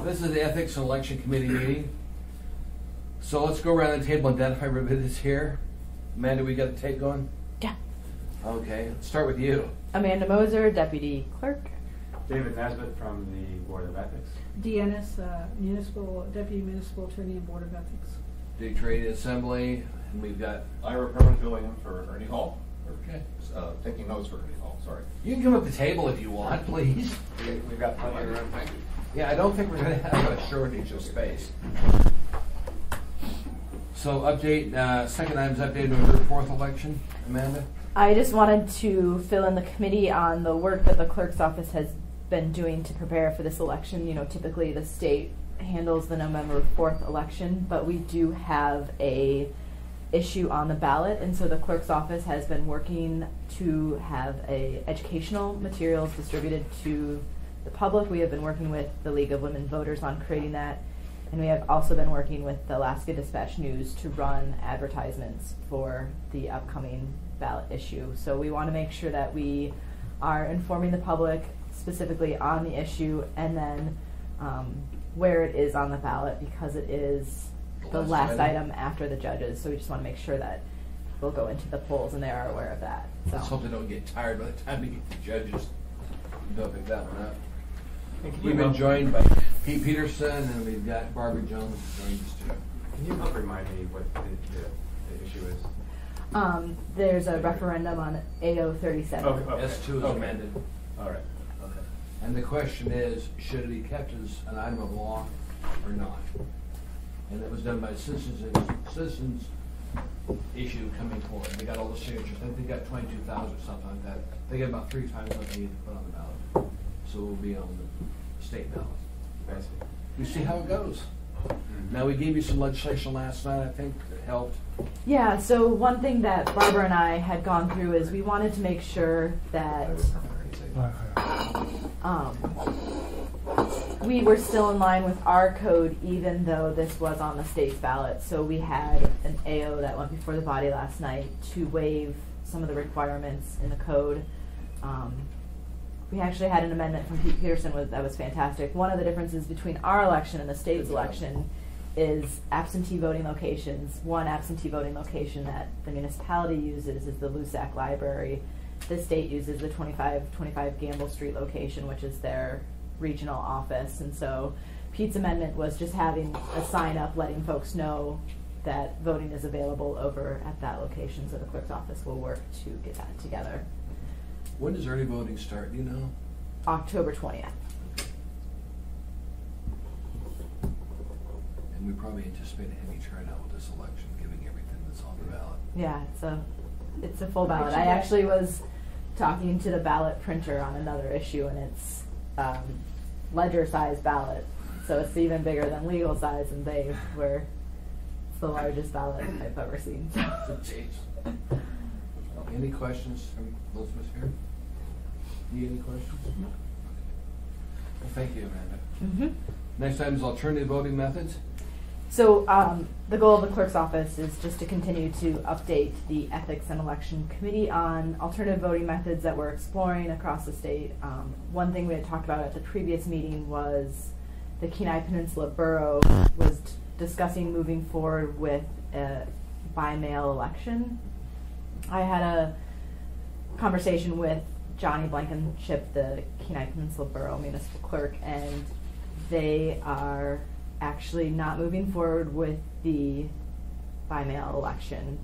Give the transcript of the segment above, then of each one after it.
This is the Ethics and Election Committee meeting. So let's go around the table and identify everybody that's here. Amanda, we got the tape going? Yeah. Okay, let's start with you. Amanda Moser, Deputy Clerk. David Nesbitt from the Board of Ethics. Deannis, Deputy Municipal Attorney and Board of Ethics. Dick Trade Assembly, and we've got... Ira Perman-Billingham for Ernie Hall. Okay. Taking notes for Ernie Hall, sorry. You can come up to the table if you want, please. We've got plenty of room, thank you. Yeah, I don't think we're going to have a shortage of space. So update, second item's update November 4th election. Amanda? I just wanted to fill in the committee on the work that the clerk's office has been doing to prepare for this election. You know, typically the state handles the November 4th election, but we do have a issue on the ballot, and so the clerk's office has been working to have educational materials distributed to the public. We have been working with the League of Women Voters on creating that, and we have also been working with the Alaska Dispatch News to run advertisements for the upcoming ballot issue. So we want to make sure that we are informing the public specifically on the issue, and then where it is on the ballot, because it is the last item after the judges. So we just want to make sure that we'll go into the polls and they are aware of that. So. Let's hope they don't get tired by the time we get to judges. Don't pick that one up. We've been joined by Pete Peterson, and we've got Barbara Jones who joined us too. Can you help remind me what the issue is? There's a referendum on AO 37. Okay. S2 is amended. All right. Okay. And the question is, should it be kept as an item of law or not? And it was done by citizens issue coming forward. They got all the signatures. I think they got 22,000 or something like that. They got about 3 times what they need to put on the ballot. So we'll be on the state ballot. I see. We see how it goes. Now, we gave you some legislation last night, I think, that helped. Yeah, so one thing that Barbara and I had gone through is we wanted to make sure that we were still in line with our code, even though this was on the state's ballot. So we had an AO that went before the body last night to waive some of the requirements in the code. We actually had an amendment from Pete Peterson that was fantastic. One of the differences between our election and the state's election is absentee voting locations. One absentee voting location that the municipality uses is the Lusac Library. The state uses the 2525 Gamble Street location, which is their regional office. And so Pete's amendment was just having a sign up letting folks know that voting is available over at that location. So the clerk's office will work to get that together. When does early voting start? Do you know? October 20th. And we probably anticipate a heavy turnout with this election, given everything that's on the ballot. Yeah, it's a full ballot. I actually was talking to the ballot printer on another issue, and it's ledger size ballot, so it's even bigger than legal size, and it's the largest ballot I've ever seen. Any questions from those of us here? Need any questions? No. Okay. Well, thank you, Amanda. Next item is alternative voting methods. So the goal of the clerk's office is just to continue to update the Ethics and Election Committee on alternative voting methods that we're exploring across the state. One thing we had talked about at the previous meeting was the Kenai Peninsula Borough was discussing moving forward with a by-mail election. I had a conversation with Johnny Blankenship, the Kenai Peninsula Borough Municipal Clerk, and they are actually not moving forward with the by-mail election.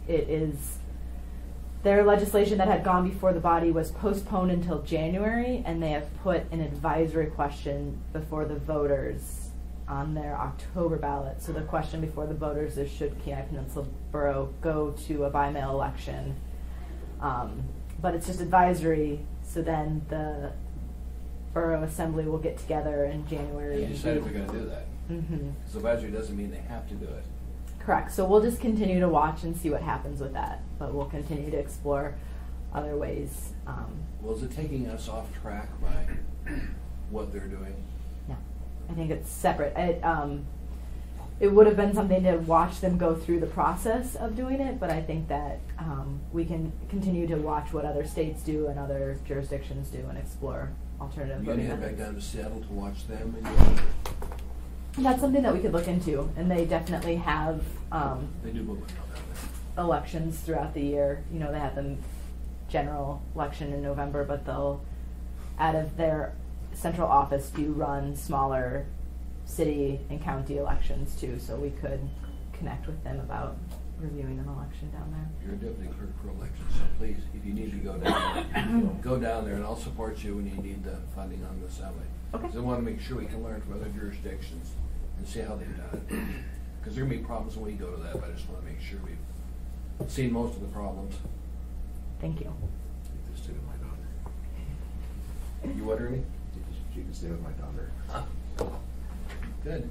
It is their legislation that had gone before the body was postponed until January, and they have put an advisory question before the voters on their October ballot. So the question before the voters is, should Kenai Peninsula Borough go to a by-mail election? But it's just advisory, so then the Borough Assembly will get together in January. And decide if we're going to do that. Because advisory doesn't mean they have to do it. Correct. So we'll just continue to watch and see what happens with that. But we'll continue to explore other ways. Well, is it taking us off track by what they're doing? No. I think it's separate. It would have been something to watch them go through the process of doing it, but I think that we can continue to watch what other states do and other jurisdictions do and explore alternative You gotta voting head back methods. down to Seattle to watch them, and That's something that we could look into, and they definitely have they do move it down there. elections throughout the year. You know, they have the general election in November, but they'll, out of their central office, do run smaller city and county elections too, so we could connect with them about reviewing an election down there. You're a deputy clerk for elections, so please, if you need to go down there, go down there, and I'll support you when you need the funding on the assembly. Okay. 'Cause I want to make sure we can learn from other jurisdictions and see how they've done it. Because there may be problems when we go to that, but I just want to make sure we've seen most of the problems. Thank you. You can stay with my daughter. You what, Ernie? You can stay with my daughter. Good.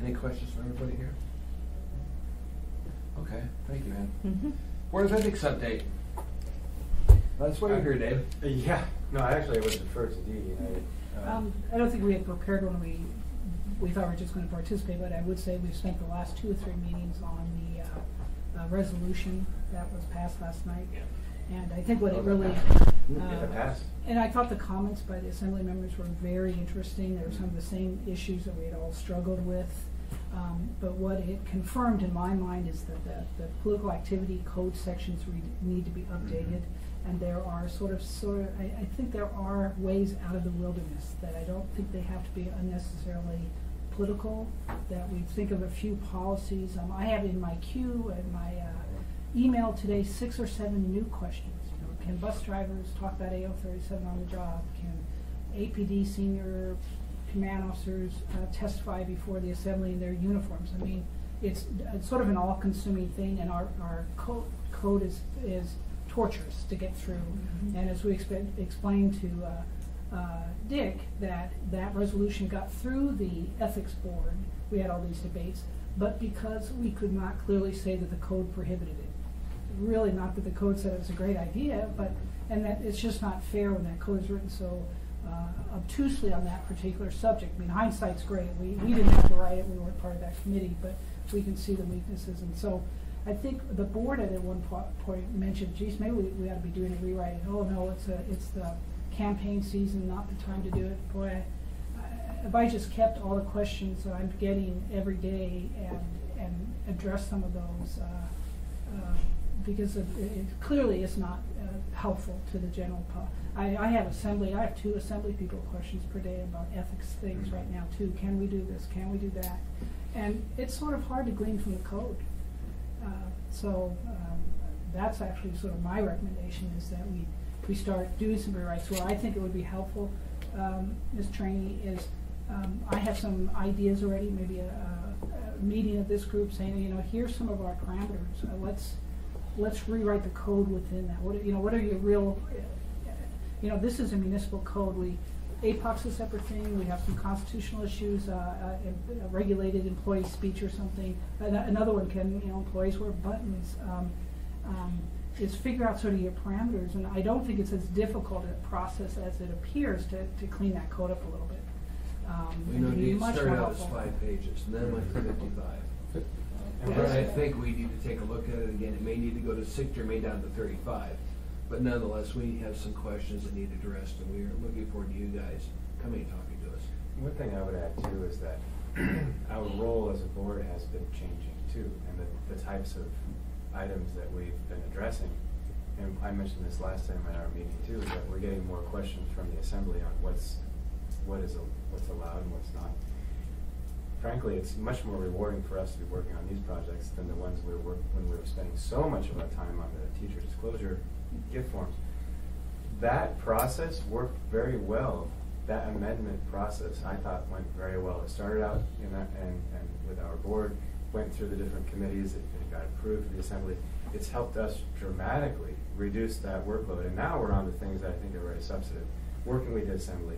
Any questions from everybody here? Okay, thank you, man. Mm-hmm. Board of Ethics update. That's why you're here, Dave. Yeah, no, actually, I would defer to Dee. I don't think we had prepared when we thought we were just going to participate, but I would say we've spent the last 2 or 3 meetings on the resolution that was passed last night. And I think what it really... It passed. And I thought the comments by the assembly members were very interesting. There were some of the same issues that we had all struggled with. But what it confirmed in my mind is that the political activity code sections need to be updated. And there are I think there are ways out of the wilderness that I don't think they have to be unnecessarily political, that we think of a few policies. I have in my queue and my email today 6 or 7 new questions. You know, can bus drivers talk about AO 37 on the job? Can APD senior command officers testify before the assembly in their uniforms? I mean, it's sort of an all-consuming thing, and our code is torturous to get through. And as we explained to Dick, that resolution got through the ethics board. We had all these debates, but because we could not clearly say that the code prohibited it. Really not that the code said it was a great idea, and that it's just not fair when that code is written so obtusely on that particular subject. I mean, hindsight's great. We didn't have to write it. We weren't part of that committee, but we can see the weaknesses. And so I think the board at one point mentioned, geez, maybe we ought to be doing a rewrite. Oh no, it's the campaign season, not the time to do it. Boy, if I just kept all the questions that I'm getting every day and addressed some of those, because it clearly is not helpful to the general public. I have 2 assembly people questions per day about ethics things right now too. Can we do this? Can we do that? And it's sort of hard to glean from the code. So that's actually sort of my recommendation, is that we start doing some rewrites. Well, I think it would be helpful, Ms. Trainee, is I have some ideas already, maybe a meeting of this group saying, you know, here's some of our parameters. Let's rewrite the code within that. What are your real, this is a municipal code. APOC's a separate thing. We have some constitutional issues, regulated employee speech or something. Another one can, employees wear buttons. Is figure out sort of your parameters, and I don't think it's as difficult a process as it appears to clean that code up a little bit. It Much started more out as helpful. 5 pages, and then went to 55. And Yes. I think we need to take a look at it again. It may need to go to 60 or may down to 35. But nonetheless, we have some questions that need addressed, and we are looking forward to you guys coming and talking to us. One thing I would add too is that our role as a board has been changing too, and the types of items that we've been addressing. And I mentioned this last time at our meeting too, is that we're getting more questions from the assembly on what's allowed and what's not. Frankly, it's much more rewarding for us to be working on these projects than the ones when we were spending so much of our time on the teacher disclosure gift forms. That process worked very well. That amendment process, I thought, went very well. It started out and with our board, went through the different committees, it got approved for the assembly. It's helped us dramatically reduce that workload, and now we're on to things that I think are very substantive. Working with the assembly.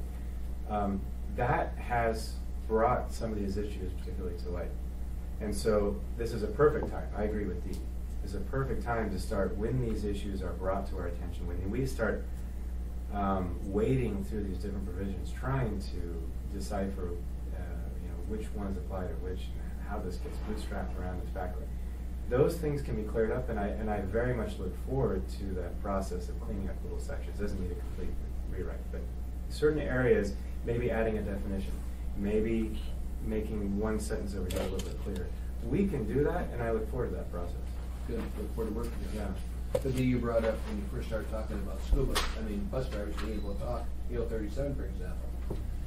That has brought some of these issues particularly to light. And so this is a perfect time, I agree with Dee, it's a perfect time to start when these issues are brought to our attention, when we start wading through these different provisions, trying to decipher which ones apply to which, and how this gets bootstrapped around its back. Those things can be cleared up, and I very much look forward to that process of cleaning up little sections. It doesn't need a complete rewrite, but certain areas, maybe adding a definition, maybe making one sentence over here a little bit clearer. We can do that, and I look forward to that process. Good, look forward to working with you. Yeah. Good that you brought up when you first started talking about school bus, bus drivers being able to talk, EO 37, for example.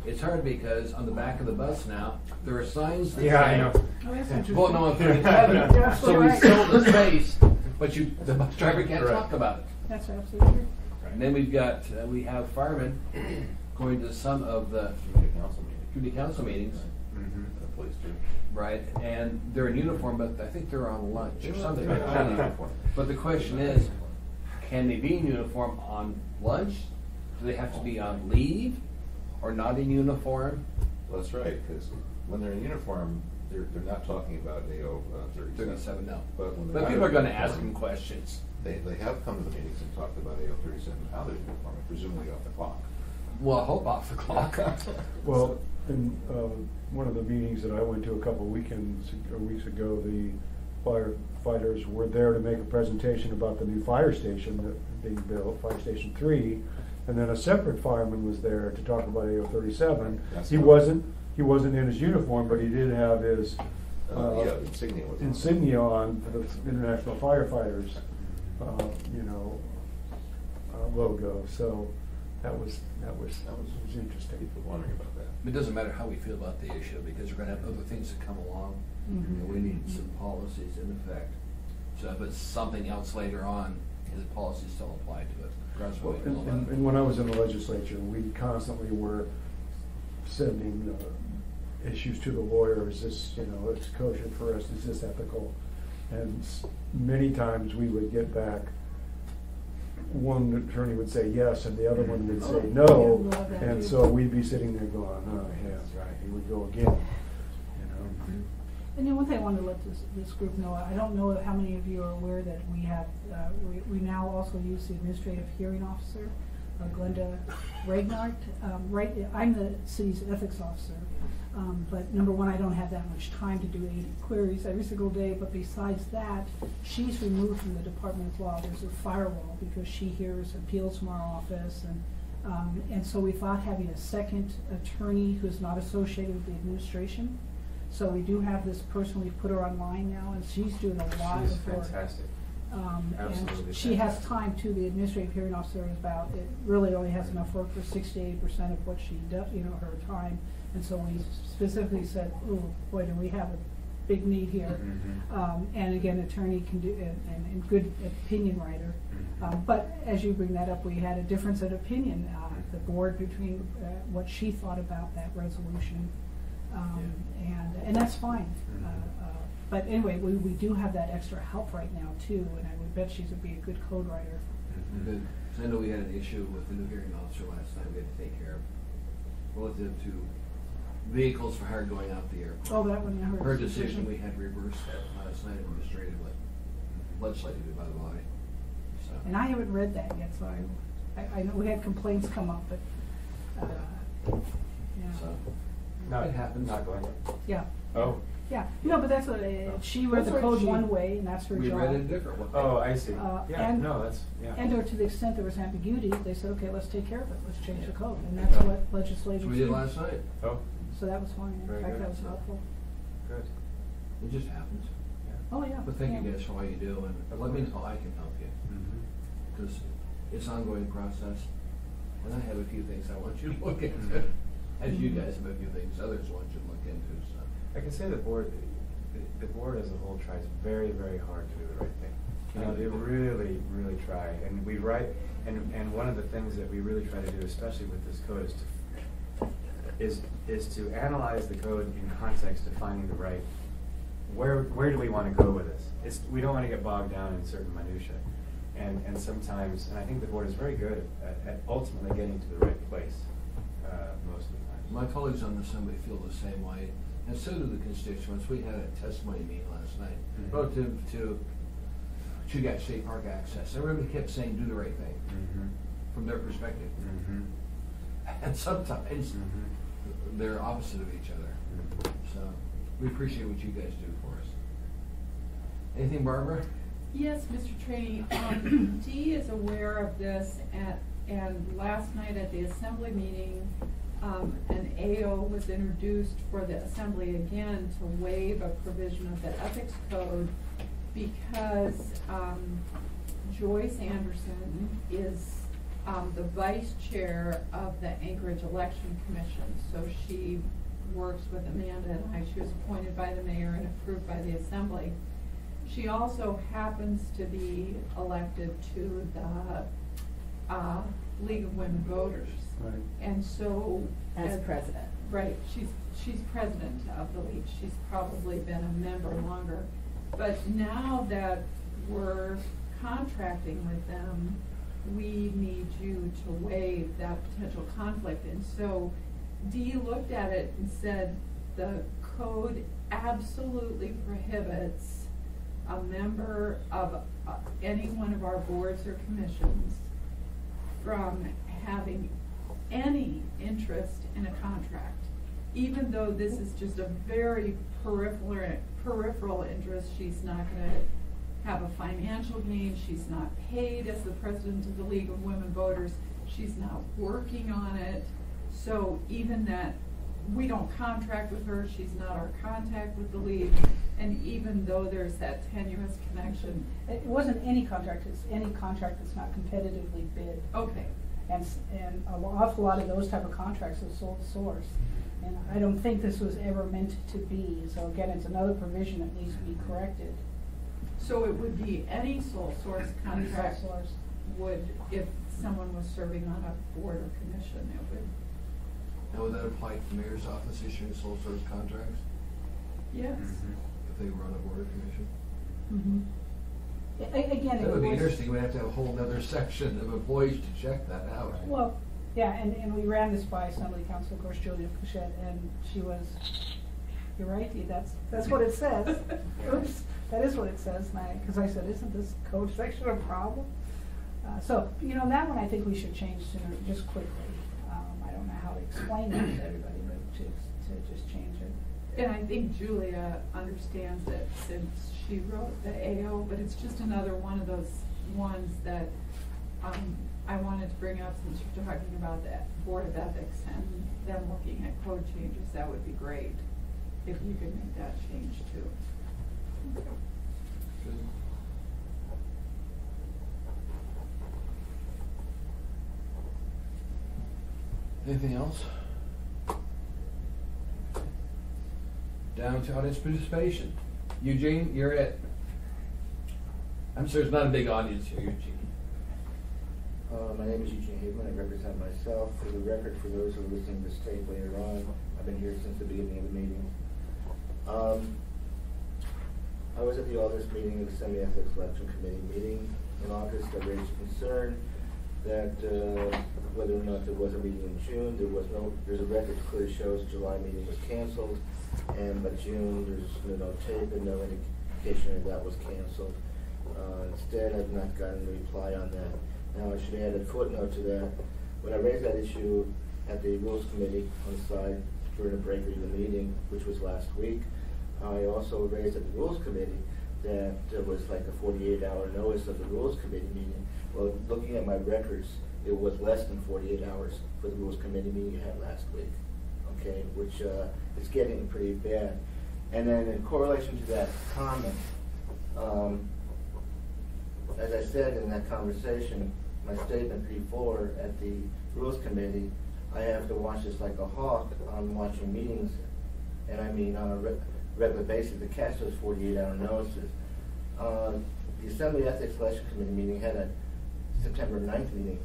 It's hard because on the back of the bus now, there are signs that Yeah, I say, know. Oh, that's interesting. well, no, on You're 37, absolutely so we right. sold the space, but the bus driver can't Right. talk about it. That's absolutely true. And then we have firemen going to some of the community council meetings, Mhm. Please do. right? And they're in uniform, but I think they're on lunch or something like They're in that. uniform. But the question is, can they be in uniform on lunch? Do they have to be on leave or not in uniform? Well, that's right, because when they're in uniform, they're not talking about AO 37. 37, no. But when they're But not people are in going to uniform, ask them questions. They have come to the meetings and talked about AO 37 out of uniform, presumably off the clock. Well, I hope off the clock. Well, in one of the meetings that I went to a couple weeks ago, the firefighters were there to make a presentation about the new fire station that being built, Fire Station 3, and then a separate fireman was there to talk about AO 37. That's He not- wasn't in his uniform, but he did have his Yeah, insignia was on. insignia on for the International Firefighters, logo. So that was interesting. People wondering about that. It doesn't matter how we feel about the issue because we're going to have other things that come along. And we need some policies in effect. So if it's something else later on, the policies still apply to it. That's what we know about it. And when I was in the legislature, we constantly were sending issues to the lawyers. This, it's kosher for us. Is this ethical? And many times we would get back. One attorney would say yes, and the other one would say no, Yeah, love that and too. so we'd be sitting there going, "Oh, yeah, right. Here we go again." And then one thing I wanted to let this group know, I don't know how many of you are aware that we have, we now also use the administrative hearing officer, Glenda Regnart. I'm the city's ethics officer, but number one, I don't have that much time to do 80 queries every single day, but besides that, she's removed from the Department of Law. There's a firewall because she hears appeals from our office, and so we thought having a second attorney who's not associated with the administration. So we do have this person, we've put her online now, and she's doing a lot She's of work. fantastic. And Absolutely she has fantastic. time too. The administrative hearing officer is about, it really only has enough work for 68% of what she does, her time. And so we specifically said, oh, boy, do we have a big need here. Mhm. And again, attorney can do, and good opinion writer. Mhm. But as you bring that up, we had a difference of opinion, the board between what she thought about that resolution. And that's fine. Mhm. But anyway, we do have that extra help right now too, and I would bet she's would be a good code writer. Mhm. Good. 'Cause I know we had an issue with the new hearing officer last night we had to take care of relative to vehicles for hire going out the airport. Oh, that one, I heard. Her decision, we had reversed that last night administratively, legislatively by the body. So. And I haven't read that yet, so I know we had complaints come up, but, yeah. So, Not, it happens. Not going. Yeah, Oh. yeah, no, but that's what, she read That's the right, code she- one way, and that's her We job. read it a different way. Oh, I see. Yeah, and- no, that's, yeah. And or to the extent there was ambiguity, they said, okay, let's take care of it, let's change the code, and Yeah. that's what That's legislators what we do. did last night. Oh, So that was fine, in Very fact, good. that was helpful. good. It just happens. Oh, yeah. But thank you yeah. guys for all you do, and let me know how I can help you, Mhm. because it's an ongoing process. And I have a few things I want you to look into, Mhm. as you guys have a few things others want you to look into, so. I can say the board as a whole tries very, very hard to do the right thing. They really, really try, and we write, and one of the things that we really try to do, especially with this code, is to analyze the code in context of finding the right, where do we want to go with this? We don't want to get bogged down in certain minutia, and sometimes, and I think the board is very good at ultimately getting to the right place, most of the time. My colleagues on the assembly feel the same way, and so do the constituents. We had a testimony meeting last night Mhm. relative to Chugach State Park access. Everybody kept saying, do the right thing, Mhm. from their perspective. Mhm. And sometimes Mhm. they're opposite of each other. Mhm. So we appreciate what you guys do for us. Anything, Barbara? Yes, Mr. Trainee, D is aware of this at And last night at the assembly meeting, an AO was introduced for the assembly again to waive a provision of the ethics code because Joyce Anderson is the vice chair of the Anchorage Election Commission. So she works with Amanda and I. She was appointed by the mayor and approved by the assembly. She also happens to be elected to the League of Women Voters. Right. And so As president. Right, she's president of the league. She's probably been a member longer. But now that we're contracting with them, we need you to waive that potential conflict. And so Dee looked at it and said the code absolutely prohibits a member of any one of our boards or commissions from having any interest in a contract, even though this is just a very peripheral interest. She's not going to have a financial gain. She's not paid as the president of the League of Women Voters. She's not working on it. So even that we don't contract with her, she's not our contact with the league. And even though there's that tenuous connection. It wasn't any contract, it's any contract that's not competitively bid. Okay. And an awful lot of those type of contracts are sole source. And I don't think this was ever meant to be. So again, it's another provision that needs to be corrected. So it would be any sole source contract Sole source. would, if someone was serving on a board or commission, it would. Now, would that apply to the mayor's office issuing sole source contracts Yes. if they were on a board or commission? Mm-hmm. Again, That would be was, interesting. We'd have to have a whole nother section of employees to check that out. Well, yeah, and we ran this by Assembly Council, of course, Julia Pichette, and she was, you're right, Dee, that's what it says. Oops, that is what it says, because I said, isn't this code section a problem? So, that one I think we should change sooner, just quickly. I don't know how to explain that to everybody, but to just change it. And I think Julia understands it since she wrote the AO, but it's just another one of those ones that I wanted to bring up since you're talking about the Board of Ethics and them looking at code changes. That would be great if you could make that change too. Good. Anything else? Down to audience participation. Eugene, you're it. I'm sure there's not a big audience here, Eugene. My name is Eugene Haveman. I represent myself. For the record, for those who are listening to this tape later on, I've been here since the beginning of the meeting. I was at the August meeting of the Semi-Ethics Election Committee meeting in August. I raised concern that whether or not there was a meeting in June, there's a record that clearly shows the July meeting was canceled, and by June there's no tape and no indication that was canceled. Instead, I've not gotten a reply on that. Now, I should add a footnote to that. When I raised that issue at the Rules Committee on the side during a break of the meeting, which was last week, I also raised at the Rules Committee that there was like a 48-hour notice of the Rules Committee meeting. Well, looking at my records, it was less than 48 hours for the Rules Committee meeting you had last week, okay, which is getting pretty bad. And then in correlation to that comment, as I said in that conversation, my statement before at the Rules Committee, I have to watch this like a hawk on watching meetings, and I mean on a regular basis to catch those 48-hour notices. The Assembly Ethics Election Committee meeting had a September 9th meeting,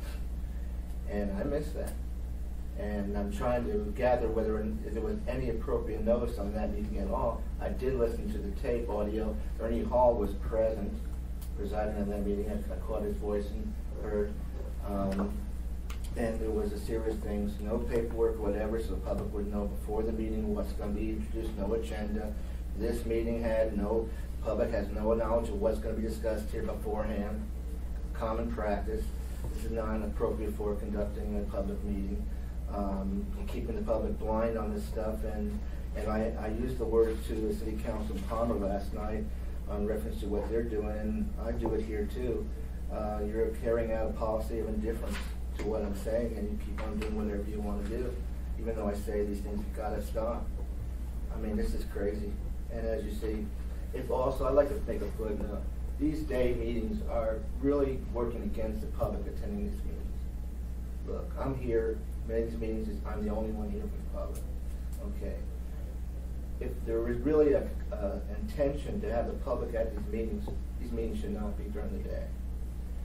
and I missed that. And I'm trying to gather if there was any appropriate notice on that meeting at all. I did listen to the tape audio. Ernie Hall was present, presiding on that meeting. I caught his voice and heard. And there was a series of things, no paperwork, whatever, so the public would know before the meeting what's going to be introduced, no agenda. This meeting public has no knowledge of what's going to be discussed here beforehand. Common practice. This is not appropriate for conducting a public meeting. And keeping the public blind on this stuff. And I used the words to the City Council in Palmer last night on reference to what they're doing, and I do it here too. You're carrying out a policy of indifference to what I'm saying, and you keep on doing whatever you want to do, even though I say these things, you gotta stop. I mean, this is crazy. And as you see, if also, I'd like to make a footnote. These day meetings are really working against the public attending these meetings. Look, I'm here, many of these meetings, I'm the only one here from the public, okay? If there is really a intention to have the public at these meetings should not be during the day.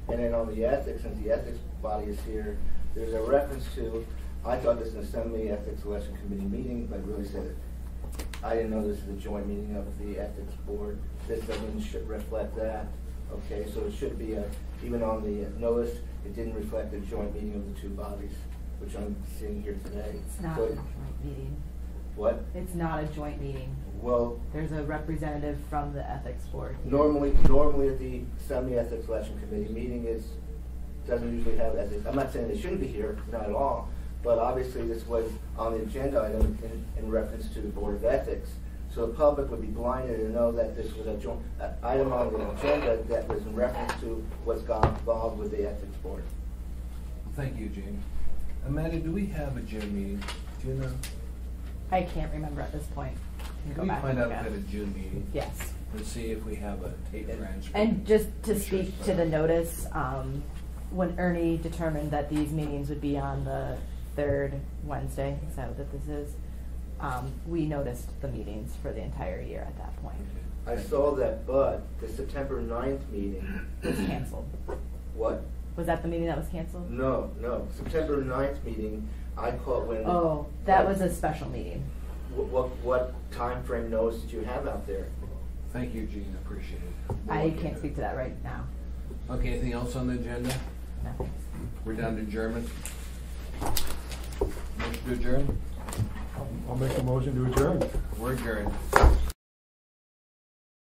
And then on the ethics, since the ethics body is here, there's a reference to, I thought this was an Assembly Ethics Election Committee meeting, but really said it. I didn't know this is a joint meeting of the Ethics Board. This doesn't reflect that. Okay, so it should be even on the notice, it didn't reflect a joint meeting of the two bodies, which I'm seeing here today. It's not So a joint meeting. What? It's not a joint meeting. Well, There's a representative from the ethics board here. normally at the Assembly Ethics Election Committee meeting doesn't usually have ethics. I'm not saying they shouldn't be here, not at all, but obviously this was on the agenda item in reference to the Board of Ethics. So the public would be blinded to know that this was a joint item on the agenda that was in reference to what's got involved with the Ethics Board. Thank you, Gene. Amanda, do we have a June meeting? Do you know? I can't remember at this point. Can Go we back find and out look if we at had a it. June meeting? Yes. And see if we have a tape transcript. And just to I'm sure speak it's to the fine. notice, when Ernie determined that these meetings would be on the third Wednesday, is that what this is? We noticed the meetings for the entire year at that point. I saw that, but the September 9th meeting, It was canceled. what? Was that the meeting that was canceled? No. September 9th meeting, I caught when. Oh, that was a special meeting. What time frame notice did you have out there? Thank you, Gene, I appreciate it. We'll I look can't into speak it. to that right now. Okay, anything else on the agenda? No. We're down to adjournment. Motion to adjourn? I'll make a motion to adjourn. We're adjourned.